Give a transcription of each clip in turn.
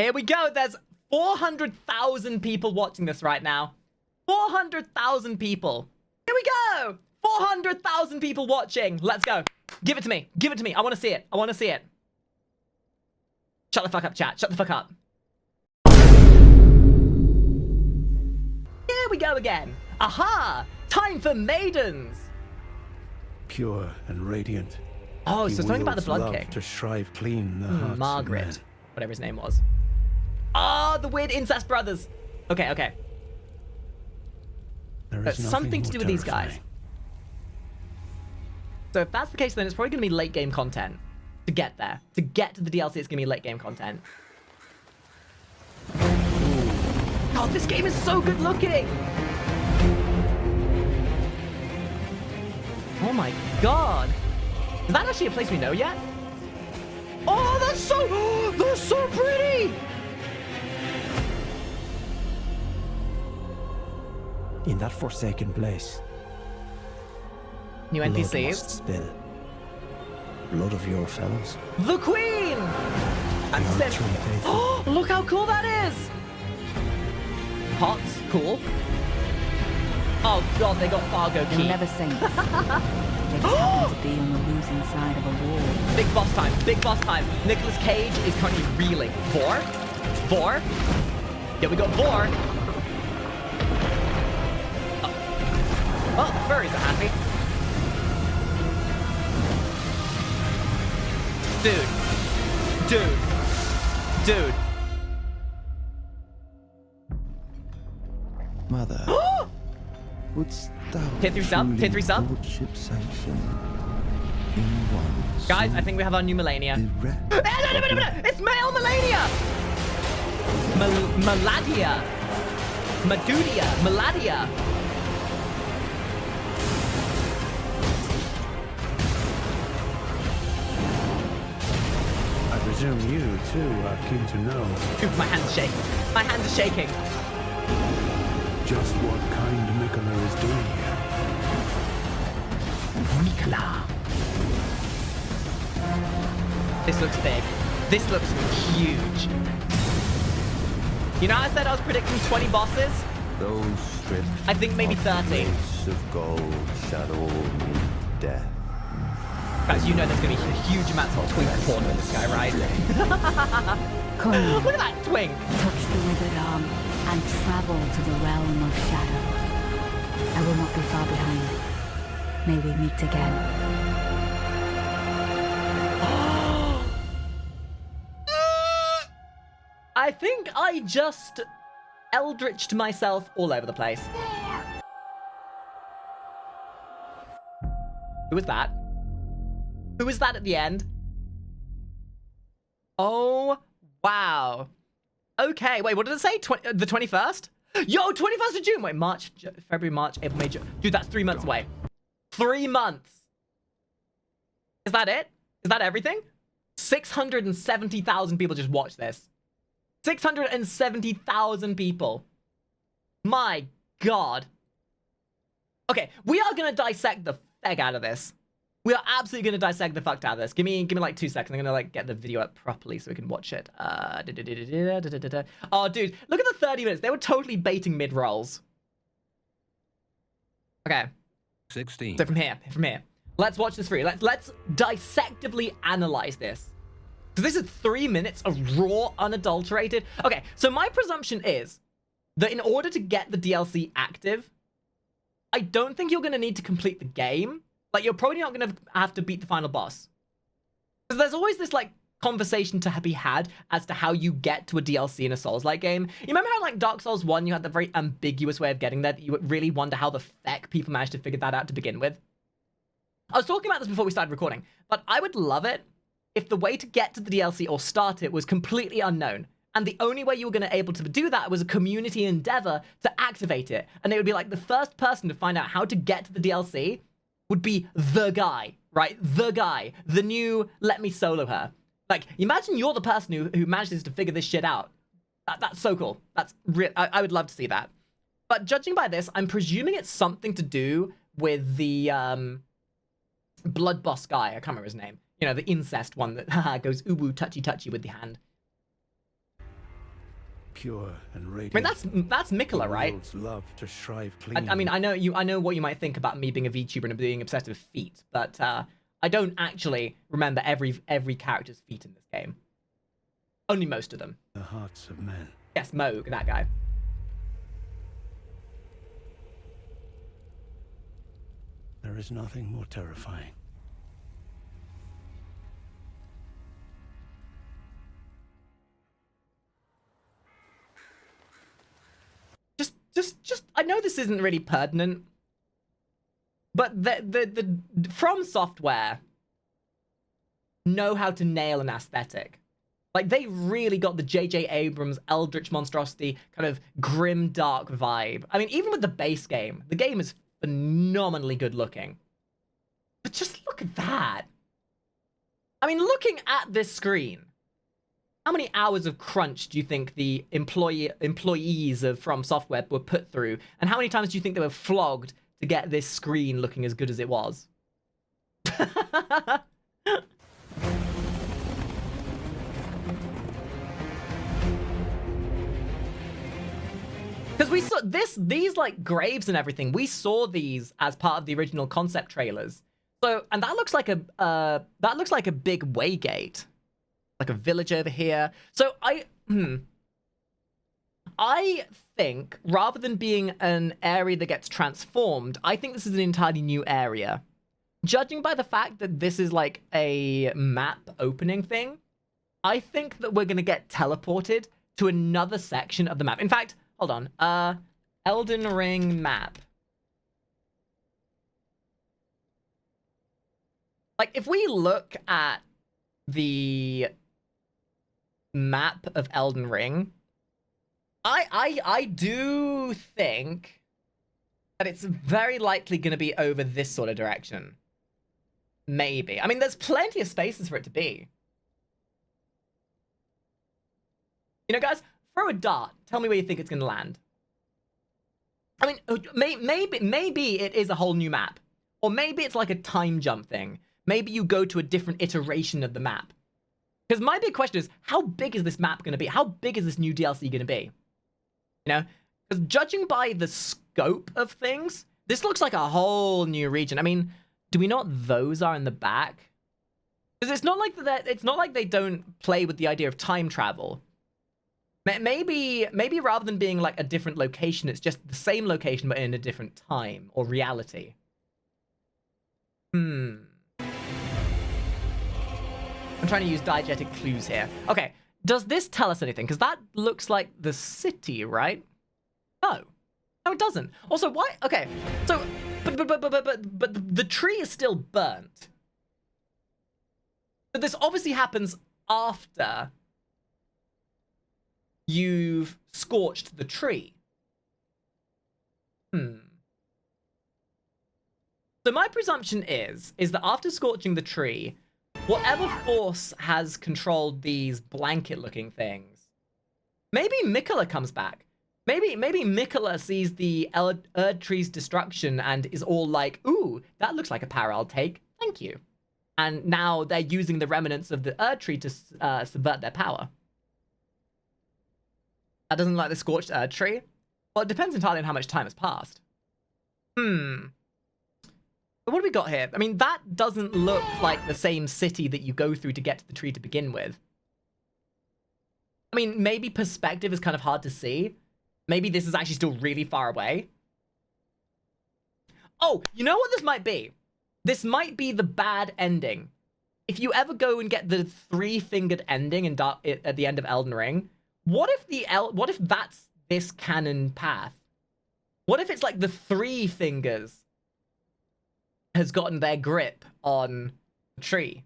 Here we go. There's 400,000 people watching this right now. 400,000 people. Here we go. 400,000 people watching. Let's go. Give it to me. Give it to me. I want to see it. I want to see it. Shut the fuck up, chat. Shut the fuck up. Here we go again. Aha! Time for maidens. Pure and radiant. Oh, so something about the Blood love King. to shrive clean the hearts Margaret. of men. Whatever his name was. Ah, the weird incest brothers. Okay, okay. There There's is something to nothing do with more these guys. terrifying. So if that's the case, then it's probably going to be late game content. To get there. To get to the DLC, it's going to be late game content. God, this game is so good looking. Oh my god. Is that actually a place we know yet? Oh, that's so pretty. In that forsaken place, New blood NPCs. must spill. Blood of your fellows. The Queen! And The Sim. Erdtree faithful. Oh, look how cool that is! Pots, cool. Oh god, they got Fargo They'll key. never sink. They just happen to be on the losing side of a war. Big boss time, big boss time. Nicolas Cage is currently reeling. Vor? Yeah, we got Vor. Well, the furries are happy. Dude. Mother, wouldst thou Hit through sub, hit through sub. lordship sanction in one Guys, I think we have our new Melania. It's male Melania! Maladia. Maladia. I presume you, too, are keen to know Ooh, my hand's shaking. My hands are shaking. just what kind Makari is doing here. Nicola. This looks big. This looks huge. You know how I said I was predicting 20 bosses? Those strips I think maybe 30. place of gold shall all meet death. Guys, you know there's going to be huge amounts of twink porn with this guy, right? Come on, Look at that twink. touch the withered arm and travel to the realm of shadow. I will not be far behind. May we meet again. I think I just eldritched myself all over the place. Who was that? Who was that at the end? Oh, wow. Okay, wait, what did it say? The 21st? Yo, 21st of June. Wait, March, February, March, April, May, June. Dude, that's 3 months away. 3 months. Is that it? Is that everything? 670,000 people just watched this. 670,000 people. My God. Okay, we are gonna dissect the feck out of this. We are absolutely gonna dissect the fuck out of this. Give me like 2 seconds. I'm gonna like get the video up properly so we can watch it. Oh, dude, look at the 30 minutes. They were totally baiting mid rolls. Okay. 16. So from here. Let's watch this through. Let's dissectively analyze this. Because this is 3 minutes of raw, unadulterated. Okay, so my presumption is that in order to get the DLC active, I don't think you're going to need to complete the game. Like, you're probably not going to have to beat the final boss. Because there's always this, like, conversation to be had as to how you get to a DLC in a Souls-like game. You remember how, like, Dark Souls 1, you had the very ambiguous way of getting there that you would really wonder how the feck people managed to figure that out to begin with? I was talking about this before we started recording, but I would love it if the way to get to the DLC or start it was completely unknown, and the only way you were going to able to do that was a community endeavor to activate it, and it would be like the first person to find out how to get to the DLC would be the guy, right? The guy, the new let me solo her. Like, imagine you're the person who manages to figure this shit out. That's so cool. That's real. I would love to see that. But judging by this, I'm presuming it's something to do with the blood boss guy. I can't remember his name. You know, the incest one that goes ooh-woo, touchy-touchy with the hand. pure and I radiant. mean, that's Mikola, right? Worlds love to shrive clean. I mean, I know what you might think about me being a VTuber and being obsessed with feet, but I don't actually remember every character's feet in this game. Only most of them. the hearts of men. Yes, Moog, that guy. There is nothing more terrifying. Just I know this isn't really pertinent, but the From Software know how to nail an aesthetic. Like, they really got the J.J. Abrams Eldritch Monstrosity kind of grim dark vibe. I mean, even with the base game, the game is phenomenally good looking. But just look at that. I mean, looking at this screen, how many hours of crunch do you think the employees of From Software were put through? And how many times do you think they were flogged to get this screen looking as good as it was? Because we saw these like graves and everything, we saw these as part of the original concept trailers. So, and that looks like a big waygate. Like a village over here. So I think rather than being an area that gets transformed, I think this is an entirely new area. Judging by the fact that this is like a map opening thing, I think that we're going to get teleported to another section of the map. In fact, hold on. Elden Ring map. Like, if we look at the map of Elden Ring, I do think that it's very likely going to be over this sort of direction. Maybe. I mean, there's plenty of spaces for it to be. You know, guys, throw a dart. Tell me where you think it's going to land. I mean, maybe it is a whole new map. Or maybe it's like a time jump thing. Maybe you go to a different iteration of the map. Because my big question is, how big is this map going to be? How big is this new DLC going to be? You know? Because judging by the scope of things, this looks like a whole new region. I mean, do we know what those are in the back? Because it's not like they don't play with the idea of time travel. Maybe rather than being like a different location, it's just the same location but in a different time or reality. I'm trying to use diegetic clues here. Okay, does this tell us anything? Because that looks like the city, right? No. No, it doesn't. Also, why? Okay, so, but the tree is still burnt. But this obviously happens after you've scorched the tree. So my presumption is that after scorching the tree, whatever force has controlled these blanket-looking things, maybe Mikola comes back. Maybe Mikola sees the Erdtree's destruction and is all like, ooh, that looks like a power I'll take. Thank you. And now they're using the remnants of the Erdtree to subvert their power. That doesn't look like the scorched Erdtree? Well, it depends entirely on how much time has passed. But what do we got here? I mean, that doesn't look like the same city that you go through to get to the tree to begin with. I mean, maybe perspective is kind of hard to see. Maybe this is actually still really far away. Oh, you know what this might be? This might be the bad ending. If you ever go and get the three-fingered ending at the end of Elden Ring, what if that's this canon path? What if it's like the three fingers has gotten their grip on the tree?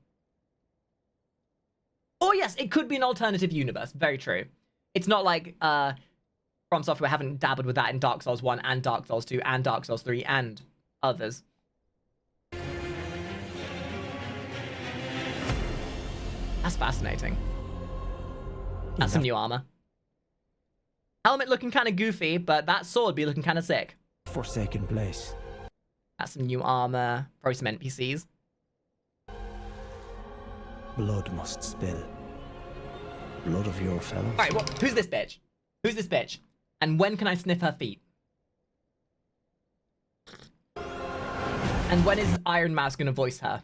Oh yes, it could be an alternative universe. Very true. It's not like From Software haven't dabbled with that in Dark Souls 1 and Dark Souls 2 and Dark Souls 3 and others. That's fascinating. That's some new armor. Helmet looking kind of goofy, but that sword be looking kind of sick. Forsaken place. That's some new armor. Probably some NPCs. Blood must spill. Blood of your fellows. Alright, well, who's this bitch? Who's this bitch? And when can I sniff her feet? And when is Iron Mouse gonna voice her?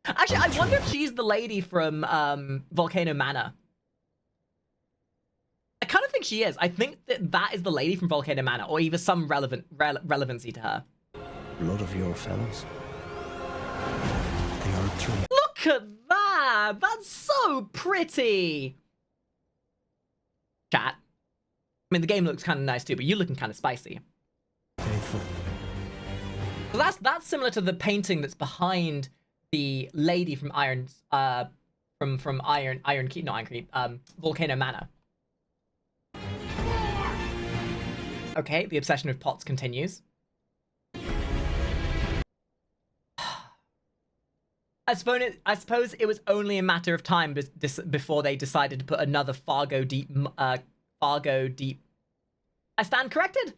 Actually, I wonder if she's the lady from Volcano Manor. I kind of think she is. I think that is the lady from Volcano Manor, or even some relevancy to her. A lot of your fellows. The Erdtree. Look at that! That's so pretty! Chat. I mean, the game looks kind of nice too, but you're looking kind of spicy. Faithful. So that's similar to the painting that's behind the lady from Volcano Manor. Okay, the obsession with pots continues. I suppose it was only a matter of time before they decided to put another Fargo Deep. I stand corrected?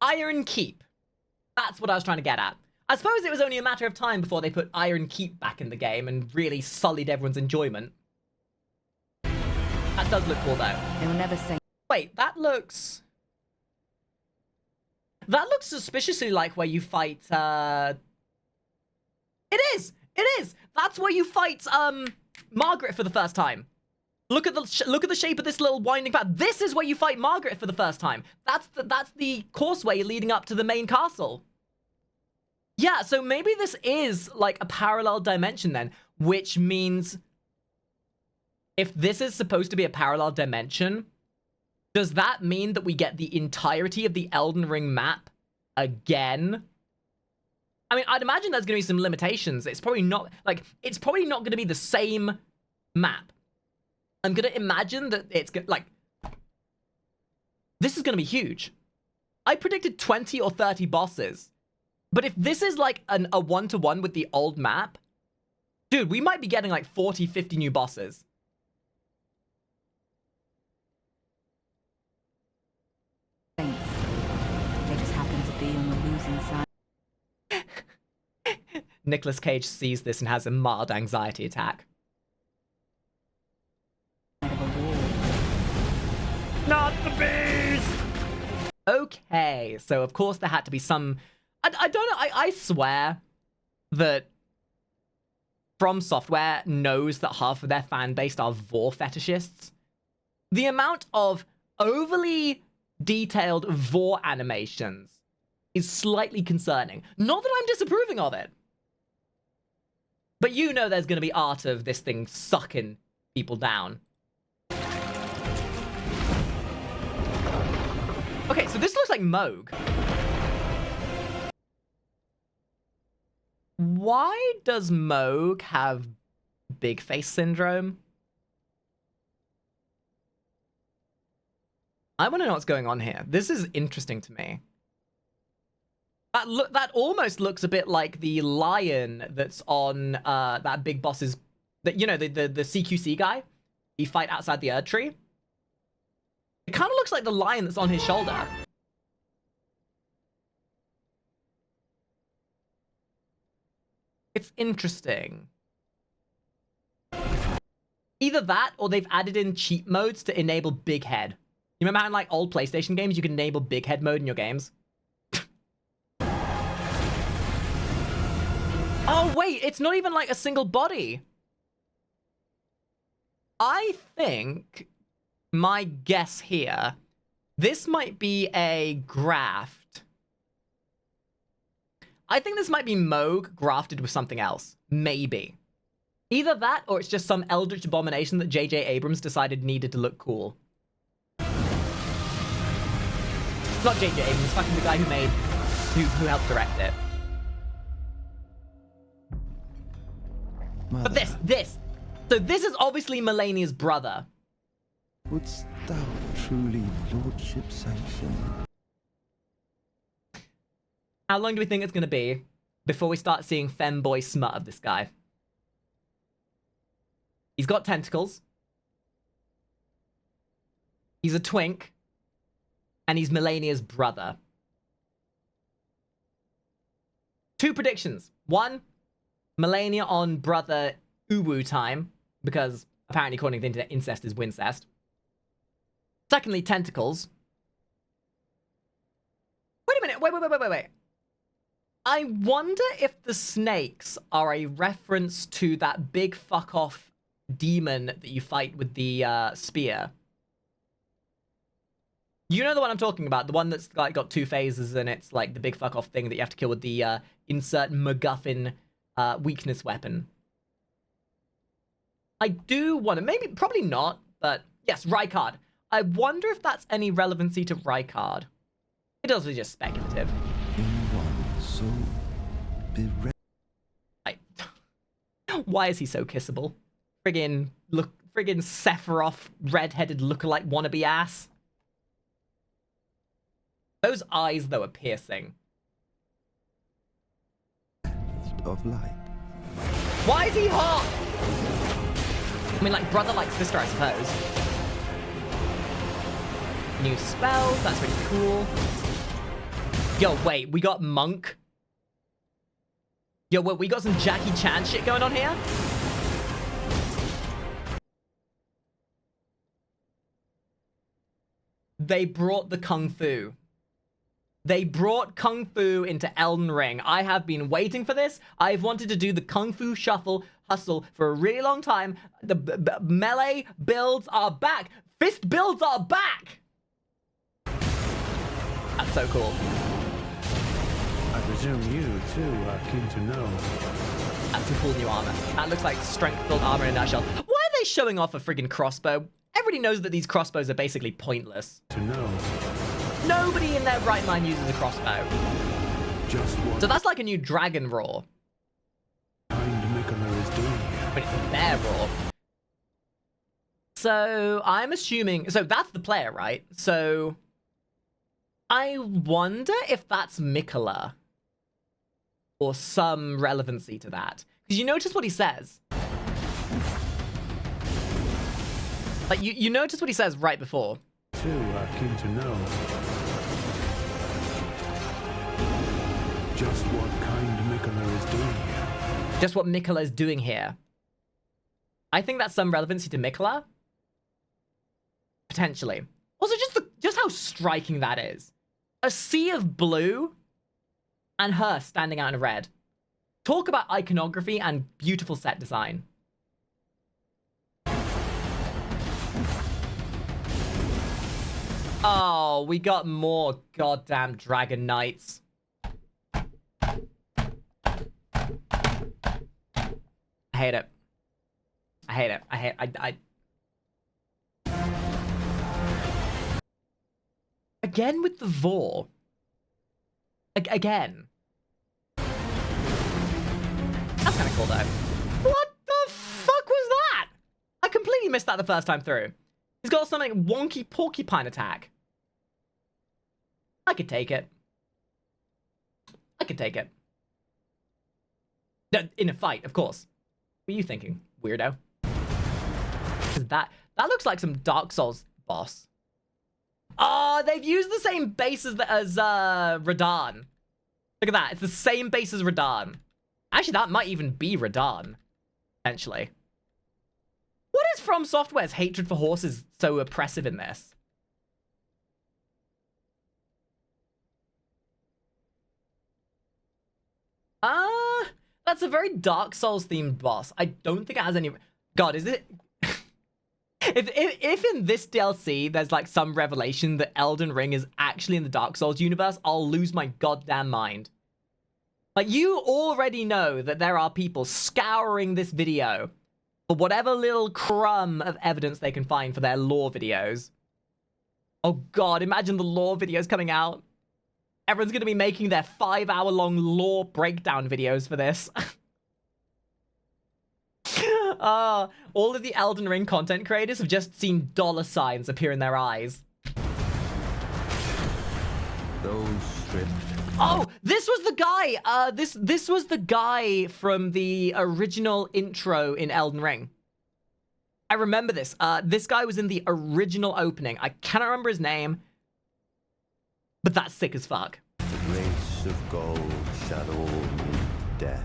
Iron Keep. That's what I was trying to get at. I suppose it was only a matter of time before they put Iron Keep back in the game and really sullied everyone's enjoyment. That does look cool, though. They will never say. Wait, that looks suspiciously like where you fight, It is! It is! That's where you fight, Margaret for the first time. Look at the shape of this little winding path. This is where you fight Margaret for the first time. That's the causeway leading up to the main castle. Yeah, so maybe this is like a parallel dimension then, which means if this is supposed to be a parallel dimension, does that mean that we get the entirety of the Elden Ring map again? I mean, I'd imagine there's going to be some limitations. It's probably not going to be the same map. I'm going to imagine that it's like, this is going to be huge. I predicted 20 or 30 bosses. But if this is like a one-to-one with the old map, dude, we might be getting like 40, 50 new bosses. Saints. They just happen to be on the losing side Nicolas Cage sees this and has a mild anxiety attack. of a war. Not the bees! Okay, so of course there had to be some... I don't know, I swear that From Software knows that half of their fan base are vor fetishists. The amount of overly detailed vor animations is slightly concerning. Not that I'm disapproving of it. But you know there's going to be art of this thing sucking people down. Okay, so this looks like Moog. Why does Moog have big face syndrome? I want to know what's going on here. This is interesting to me. That almost looks a bit like the lion that's on that big boss's, you know, the CQC guy. He fight outside the Erdtree. It kind of looks like the lion that's on his shoulder. It's interesting. Either that, or they've added in cheat modes to enable big head. You remember how in like old PlayStation games you could enable big head mode in your games? Oh wait, it's not even like a single body. I think my guess here, this might be a graft. I think this might be Moog grafted with something else. Maybe. Either that, or it's just some eldritch abomination that J.J. Abrams decided needed to look cool. Not J.J. Abrams, fucking the guy who helped direct it. Mother, But this. So this is obviously Melania's brother. wouldst thou truly lordship sanction? How long do we think it's going to be before we start seeing femboy smut of this guy? He's got tentacles. He's a twink. And he's Melania's brother. 2 predictions. 1, Melania on brother Uwu time, because apparently according to the internet, incest is wincest. Secondly, tentacles. Wait a minute. Wait. I wonder if the snakes are a reference to that big fuck off demon that you fight with the spear. You know the one I'm talking about, the one that's like got two phases and it's like the big fuck off thing that you have to kill with the insert MacGuffin weakness weapon. I do want to, probably not, but yes, Rykard. I wonder if that's any relevancy to Rykard. It also just speculative. So Why is he so kissable? Friggin' Sephiroth red-headed lookalike wannabe ass. Those eyes, though, are piercing. of light. Why is he hot? I mean, like, brother like sister, I suppose. New spells, that's really cool. Yo, wait, we got Monk. Yo, wait, we got some Jackie Chan shit going on here? They brought the Kung Fu. They brought Kung Fu into Elden Ring. I have been waiting for this. I've wanted to do the Kung Fu hustle for a really long time. The melee builds are back. Fist builds are back. That's so cool. I presume you, too, are keen to know. That's some cool new armor. That looks like strength-built armor in a nutshell. Why are they showing off a friggin' crossbow? Everybody knows that these crossbows are basically pointless. To know. Nobody in their right mind uses a crossbow. Just what So that's like a new dragon roar. kind Makari is doing here. But it's a bear roar. So I'm assuming... So that's the player, right? So I wonder if that's Mikola. Or some relevancy to that. Because you notice what he says. Like, you notice what he says right before. Too are keen to know. Just what kind Makari is doing here. Just what Mikola is doing here. I think that's some relevancy to Mikola. Potentially. Also, just how striking that is. A sea of blue and her standing out in red. Talk about iconography and beautiful set design. Oh, we got more goddamn Dragon Knights. I hate it. I hate it. I Again with the Vor. Again. That's kind of cool, though. What the fuck was that? I completely missed that the first time through. He's got something wonky porcupine attack. I could take it. I could take it. In a fight, of course. What are you thinking, weirdo? That looks like some Dark Souls boss. Oh, they've used the same base as Radahn. Look at that. It's the same base as Radahn. Actually, that might even be Radahn. Potentially. What is From Software's hatred for horses so oppressive in this? That's a very Dark Souls themed boss. I don't think it has any... God, is it... If in this DLC there's like some revelation that Elden Ring is actually in the Dark Souls universe, I'll lose my goddamn mind. Like, you already know that there are people scouring this video for whatever little crumb of evidence they can find for their lore videos. Oh god, imagine the lore videos coming out. Everyone's going to be making their 5-hour-long lore breakdown videos for this. All of the Elden Ring content creators have just seen $ appear in their eyes. Those stripped. Oh, this was the guy. This was the guy from the original intro in Elden Ring. I remember this. This guy was in the original opening. I cannot remember his name, but that's sick as fuck. The race of gold shall all meet death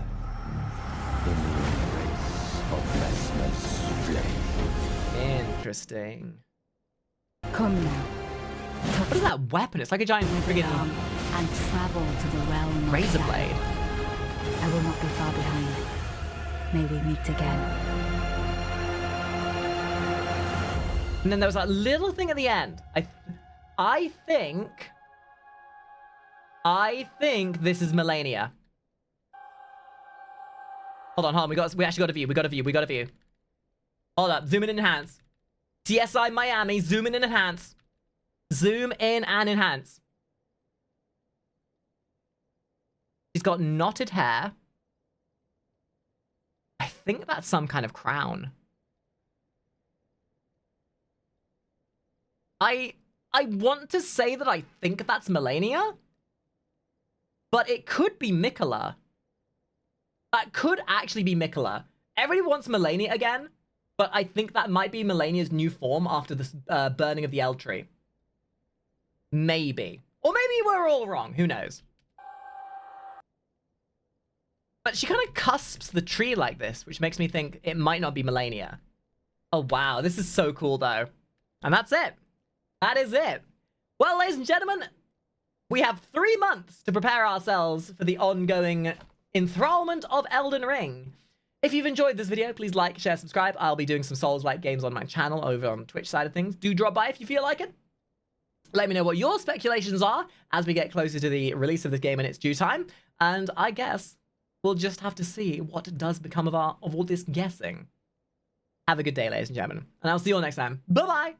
in the embrace of restless flame. Interesting. Come now. What is that weapon? It's like a giant friggin' And travel to the realm of razor shadow. blade. I will not be far behind. May we meet again. And then there was that little thing at the end. I think this is Melania. Hold on. We actually got a view. Hold up. Zoom in and enhance. CSI Miami. Zoom in and enhance. Zoom in and enhance. She's got knotted hair. I think that's some kind of crown. I want to say that I think that's Melania, but it could be Mikola. That could actually be Mikola. Everybody wants Melania again, but I think that might be Melania's new form after the burning of the Erdtree. Maybe. Or maybe we're all wrong. Who knows? But she kind of cusps the tree like this, which makes me think it might not be Melania. Oh, wow. This is so cool, though. And that's it. That is it. Well, ladies and gentlemen, we have 3 months to prepare ourselves for the ongoing enthrallment of Elden Ring. If you've enjoyed this video, please like, share, subscribe. I'll be doing some Souls-like games on my channel over on the Twitch side of things. Do drop by if you feel like it. Let me know what your speculations are as we get closer to the release of this game in its due time. And I guess we'll just have to see what does become of all this guessing. Have a good day, ladies and gentlemen. And I'll see you all next time. Bye-bye!